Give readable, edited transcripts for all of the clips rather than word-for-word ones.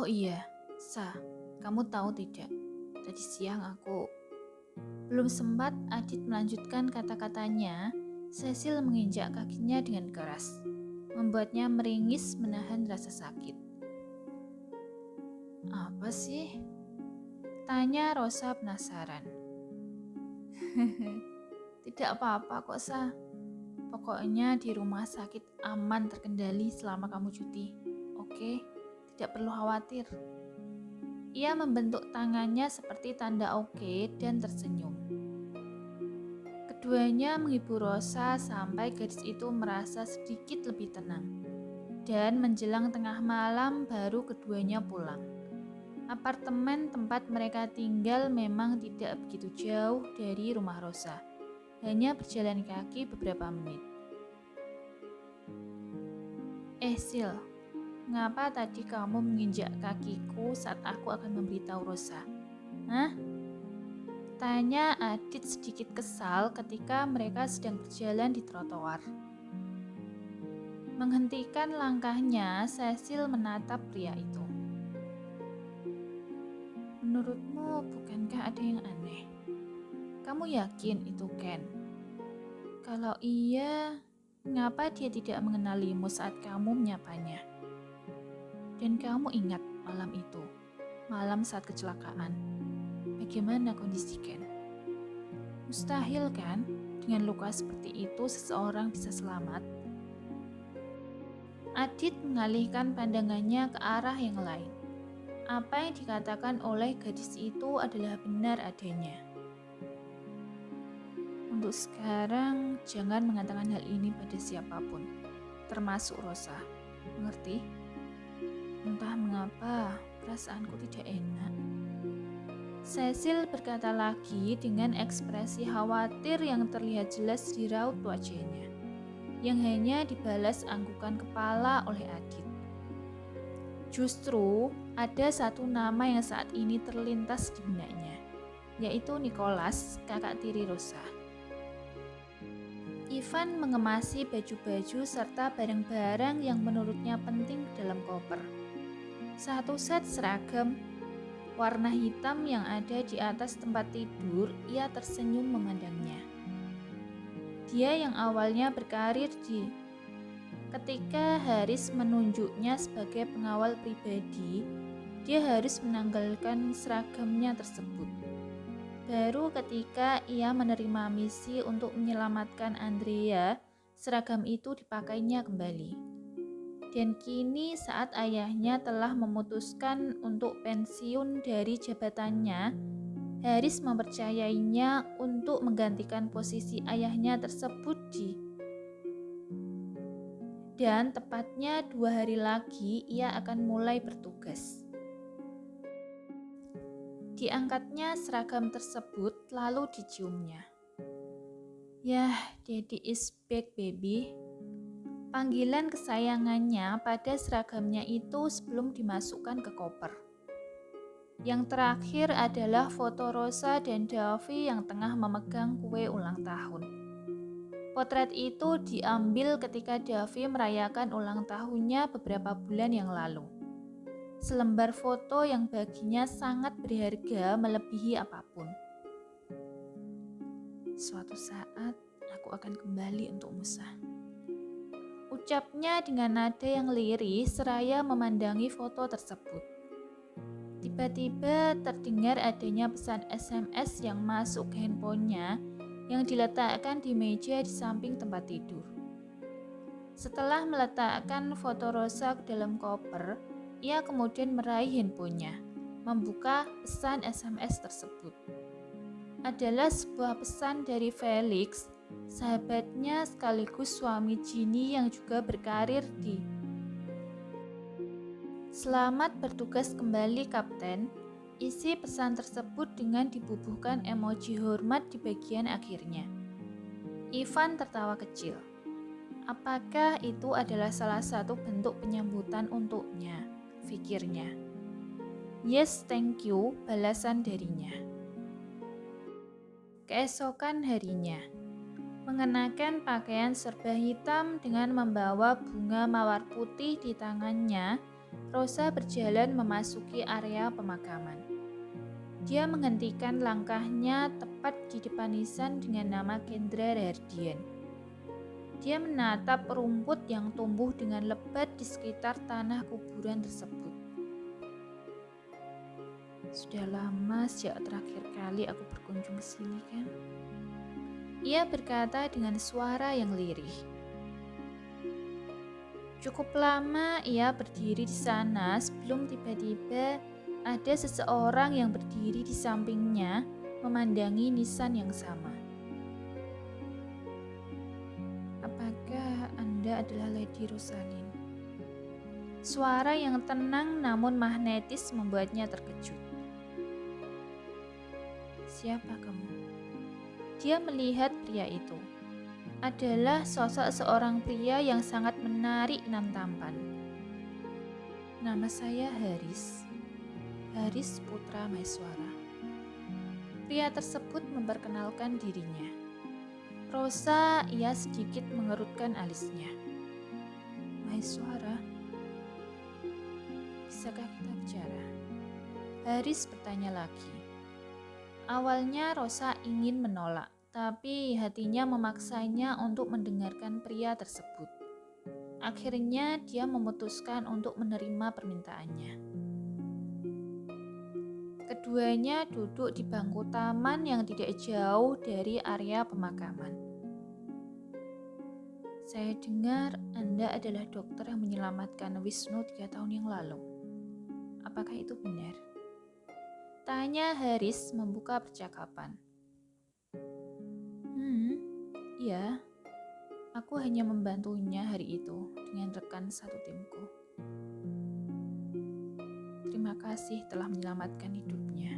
Oh iya, kamu tahu tidak? Tadi siang aku belum sempat Adit melanjutkan kata-katanya, Cecil menginjak kakinya dengan keras, membuatnya meringis menahan rasa sakit. Apa sih? Tanya Rosa penasaran. Tidak apa-apa kok, Pokoknya di rumah sakit aman terkendali selama kamu cuti. Oke, tidak perlu khawatir. Ia membentuk tangannya seperti tanda oke dan tersenyum. Keduanya menghibur Rosa sampai gadis itu merasa sedikit lebih tenang. Dan menjelang tengah malam baru keduanya pulang. Apartemen tempat mereka tinggal memang tidak begitu jauh dari rumah Rosa. Hanya berjalan kaki beberapa menit. Sil, mengapa tadi kamu menginjak kakiku saat aku akan memberitahu Rosa? Hah? Tanya Adit sedikit kesal ketika mereka sedang berjalan di trotoar. Menghentikan langkahnya, Cecil menatap pria itu. Menurutmu, bukankah ada yang aneh? Kamu yakin itu Ken? Kalau iya, mengapa dia tidak mengenalimu saat kamu menyapanya? Dan kamu ingat malam itu, malam saat kecelakaan. Bagaimana kondisi Ken? Mustahil kan, dengan luka seperti itu seseorang bisa selamat? Adit mengalihkan pandangannya ke arah yang lain. Apa yang dikatakan oleh gadis itu adalah benar adanya. Untuk sekarang, jangan mengatakan hal ini pada siapapun, termasuk Rosa. Mengerti? Entah mengapa, perasaanku tidak enak. Cecil berkata lagi dengan ekspresi khawatir yang terlihat jelas di raut wajahnya, yang hanya dibalas anggukan kepala oleh Adit. Justru ada satu nama yang saat ini terlintas di benaknya, yaitu Nicholas, kakak tiri Rosa. Ivan mengemasi baju-baju serta barang-barang yang menurutnya penting dalam koper. Satu set seragam warna hitam yang ada di atas tempat tidur, ia tersenyum memandangnya. Dia yang awalnya berkarir ketika Haris menunjuknya sebagai pengawal pribadi, dia harus menanggalkan seragamnya tersebut. Baru ketika ia menerima misi untuk menyelamatkan Andrea, seragam itu dipakainya kembali. Dan kini saat ayahnya telah memutuskan untuk pensiun dari jabatannya, Haris mempercayainya untuk menggantikan posisi ayahnya tersebut dan tepatnya 2 hari lagi ia akan mulai bertugas. Diangkatnya seragam tersebut lalu diciumnya. Yah, Daddy is back baby. Panggilan kesayangannya pada seragamnya itu sebelum dimasukkan ke koper. Yang terakhir adalah foto Rosa dan Davi yang tengah memegang kue ulang tahun. Potret itu diambil ketika Davi merayakan ulang tahunnya beberapa bulan yang lalu. Selembar foto yang baginya sangat berharga melebihi apapun. Suatu saat aku akan kembali untuk Musa. Ucapnya dengan nada yang lirih seraya memandangi foto tersebut. Tiba-tiba terdengar adanya pesan SMS yang masuk ke handphonenya yang diletakkan di meja di samping tempat tidur. Setelah meletakkan foto Rosa ke dalam koper, ia kemudian meraih handphonenya, membuka pesan SMS tersebut. Adalah sebuah pesan dari Felix, sahabatnya sekaligus suami Ginny yang juga berkarir di Selamat bertugas kembali, Kapten. Isi pesan tersebut dengan dibubuhkan emoji hormat di bagian akhirnya. Ivan tertawa kecil. Apakah itu adalah salah satu bentuk penyambutan untuknya? Pikirnya. Yes, thank you, balasan darinya. Keesokan harinya, mengenakan pakaian serba hitam dengan membawa bunga mawar putih di tangannya, Rosa berjalan memasuki area pemakaman. Dia menghentikan langkahnya tepat di depan nisan dengan nama Kendra Rahardian. Dia menatap rumput yang tumbuh dengan lebat di sekitar tanah kuburan tersebut. Sudah lama sejak terakhir kali aku berkunjung ke sini, kan? Ia berkata dengan suara yang lirih. Cukup lama ia berdiri di sana sebelum tiba-tiba ada seseorang yang berdiri di sampingnya memandangi nisan yang sama. Apakah Anda adalah Lady Rosalind? Suara yang tenang namun magnetis membuatnya terkejut. Siapa kamu? Dia melihat pria itu. Adalah sosok seorang pria yang sangat menarik dan tampan. Nama saya Haris. Haris Putra Maeswara. Pria tersebut memperkenalkan dirinya. Rosa, ia sedikit mengerutkan alisnya. Maeswara, bisakah kita bicara? Haris bertanya lagi. Awalnya Rosa ingin menolak, tapi hatinya memaksanya untuk mendengarkan pria tersebut. Akhirnya dia memutuskan untuk menerima permintaannya. Keduanya duduk di bangku taman yang tidak jauh dari area pemakaman. Saya dengar Anda adalah dokter yang menyelamatkan Wisnu 3 tahun yang lalu. Apakah itu benar? Tanya Haris membuka percakapan. Iya. Aku hanya membantunya hari itu dengan rekan satu timku. Terima kasih telah menyelamatkan hidupnya.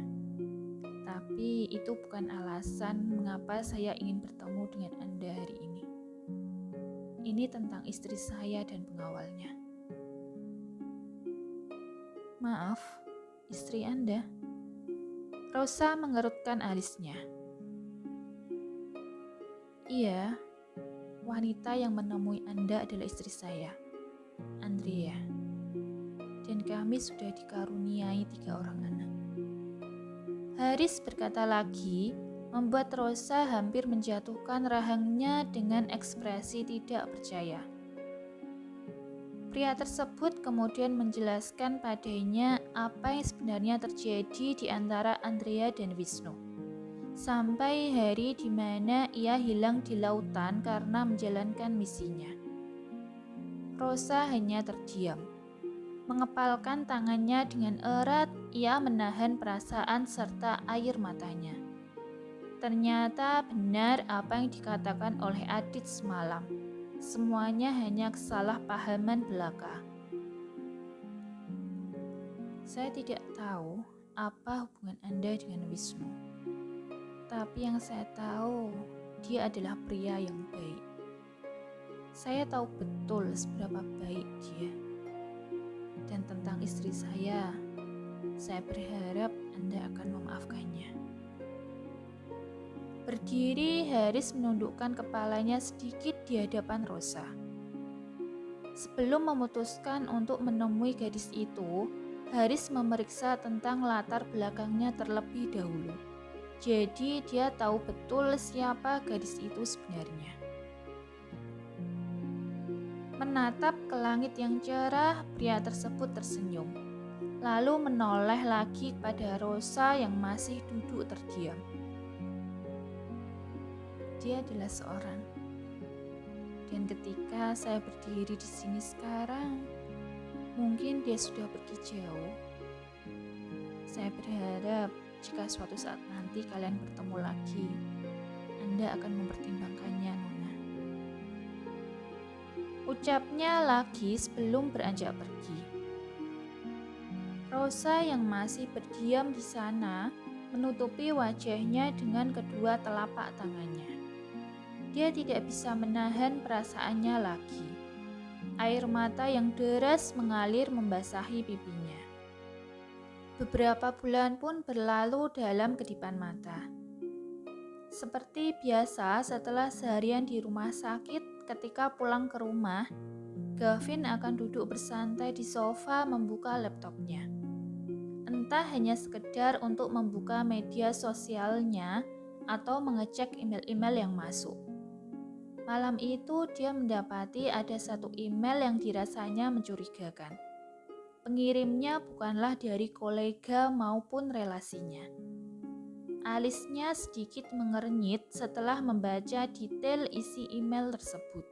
Tapi itu bukan alasan mengapa saya ingin bertemu dengan Anda hari ini. Ini tentang istri saya dan pengawalnya. Maaf, istri Anda? Rosa mengerutkan alisnya. Iya, wanita yang menemui Anda adalah istri saya, Andrea. Dan kami sudah dikaruniai 3 orang anak. Haris berkata lagi, membuat Rosa hampir menjatuhkan rahangnya dengan ekspresi tidak percaya. Pria tersebut kemudian menjelaskan padanya apa yang sebenarnya terjadi di antara Andrea dan Wisnu. Sampai hari di mana ia hilang di lautan karena menjalankan misinya. Rosa hanya terdiam. Mengepalkan tangannya dengan erat, ia menahan perasaan serta air matanya. Ternyata benar apa yang dikatakan oleh Adit semalam. Semuanya hanya kesalahpahaman belaka. Saya tidak tahu apa hubungan Anda dengan Wisnu. Tapi yang saya tahu, dia adalah pria yang baik. Saya tahu betul seberapa baik dia. Dan tentang istri saya berharap Anda akan memaafkannya. Berdiri, Haris menundukkan kepalanya sedikit di hadapan Rosa. Sebelum memutuskan untuk menemui gadis itu, Haris memeriksa tentang latar belakangnya terlebih dahulu. Jadi dia tahu betul siapa gadis itu sebenarnya. Menatap ke langit yang cerah, pria tersebut tersenyum. Lalu menoleh lagi kepada Rosa yang masih duduk terdiam. Dia adalah seorang. Dan ketika saya berdiri di sini sekarang, mungkin dia sudah pergi jauh. Saya berharap jika suatu saat nanti kalian bertemu lagi, Anda akan mempertimbangkannya, Nona. Ucapnya lagi sebelum beranjak pergi. Rosa yang masih berdiam di sana menutupi wajahnya dengan kedua telapak tangannya. Dia tidak bisa menahan perasaannya lagi. Air mata yang deras mengalir membasahi pipinya. Beberapa bulan pun berlalu dalam kedipan mata. Seperti biasa setelah seharian di rumah sakit, ketika pulang ke rumah, Gavin akan duduk bersantai di sofa membuka laptopnya. Entah hanya sekedar untuk membuka media sosialnya atau mengecek email-email yang masuk. Malam itu dia mendapati ada satu email yang dirasanya mencurigakan. Pengirimnya bukanlah dari kolega maupun relasinya. Alisnya sedikit mengernyit setelah membaca detail isi email tersebut.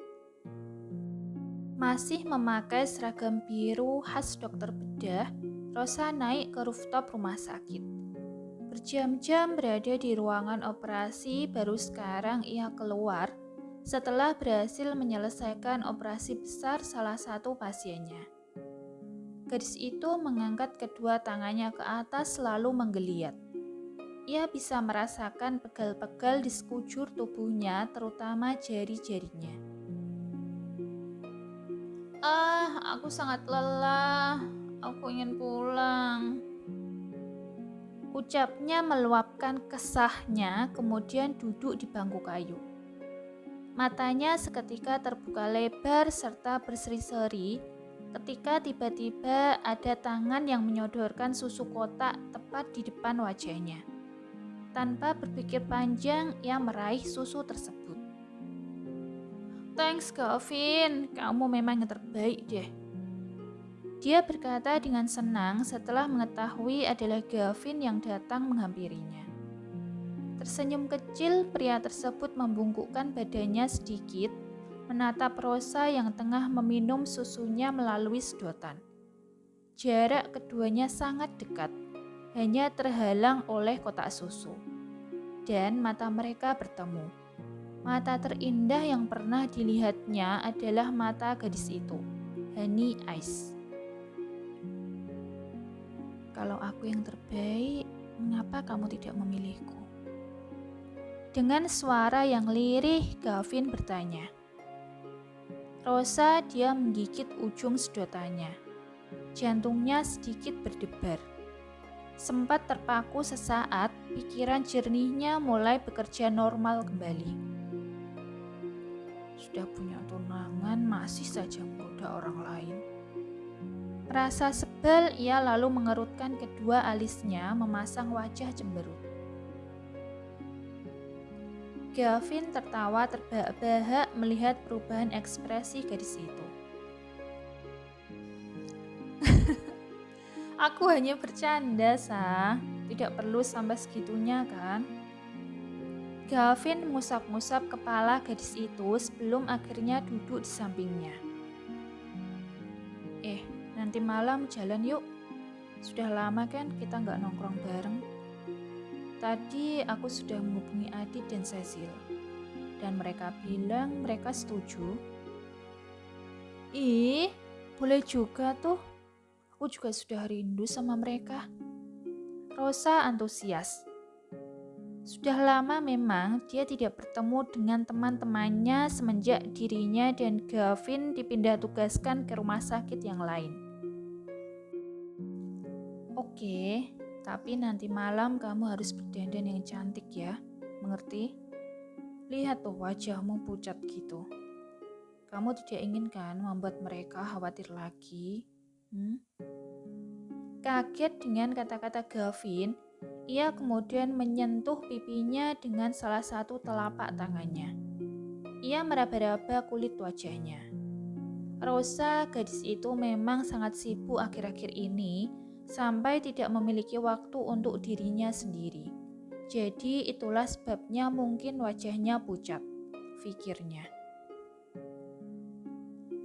Masih memakai seragam biru khas dokter bedah, Rosa naik ke rooftop rumah sakit. Berjam-jam berada di ruangan operasi, baru sekarang ia keluar setelah berhasil menyelesaikan operasi besar salah satu pasiennya. Gadis itu mengangkat kedua tangannya ke atas lalu menggeliat. Ia bisa merasakan pegal-pegal di sekujur tubuhnya, terutama jari-jarinya. Aku sangat lelah. Aku ingin pulang. Ucapnya meluapkan kesahnya, kemudian duduk di bangku kayu. Matanya seketika terbuka lebar serta berseri-seri ketika tiba-tiba ada tangan yang menyodorkan susu kotak tepat di depan wajahnya. Tanpa berpikir panjang, ia meraih susu tersebut. "Thanks, Gavin, kamu memang yang terbaik deh." Dia berkata dengan senang setelah mengetahui adalah Gavin yang datang menghampirinya. Tersenyum kecil, pria tersebut membungkukkan badannya sedikit, menatap Rosa yang tengah meminum susunya melalui sedotan. Jarak keduanya sangat dekat, hanya terhalang oleh kotak susu. Dan mata mereka bertemu. Mata terindah yang pernah dilihatnya adalah mata gadis itu, Honey Eyes. "Kalau aku yang terbaik, mengapa kamu tidak memilihku?" Dengan suara yang lirih, Gavin bertanya. Rosa diam menggigit ujung sedotannya. Jantungnya sedikit berdebar. Sempat terpaku sesaat, pikiran jernihnya mulai bekerja normal kembali. Sudah punya tunangan, masih saja menggoda orang lain. Merasa sebel, ia lalu mengerutkan kedua alisnya, memasang wajah cemberut. Gavin tertawa terbahak-bahak melihat perubahan ekspresi gadis itu. "Aku hanya bercanda, Sa. Tidak perlu sampai segitunya, kan?" Gavin mengusap-ngusap kepala gadis itu sebelum akhirnya duduk di sampingnya. Nanti malam jalan yuk. Sudah lama kan kita nggak nongkrong bareng. Tadi aku sudah menghubungi Adit dan Cecil, dan mereka bilang mereka setuju. Ih, boleh juga tuh. Aku juga sudah rindu sama mereka. Rosa antusias. Sudah lama memang dia tidak bertemu dengan teman-temannya semenjak dirinya dan Gavin dipindah tugaskan ke rumah sakit yang lain. Oke, tapi nanti malam kamu harus berdandan yang cantik ya, mengerti? Lihat tuh wajahmu pucat gitu. Kamu tidak ingin kan membuat mereka khawatir lagi? Kaget dengan kata-kata Gavin, ia kemudian menyentuh pipinya dengan salah satu telapak tangannya. Ia meraba-raba kulit wajahnya. Rosa, gadis itu memang sangat sibuk akhir-akhir ini, sampai tidak memiliki waktu untuk dirinya sendiri. Jadi itulah sebabnya mungkin wajahnya pucat, pikirnya.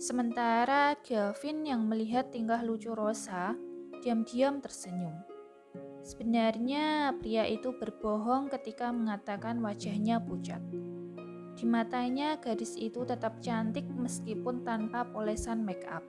Sementara Gavin yang melihat tingkah lucu Rosa, diam-diam tersenyum. Sebenarnya pria itu berbohong ketika mengatakan wajahnya pucat. Di matanya gadis itu tetap cantik meskipun tanpa polesan make up.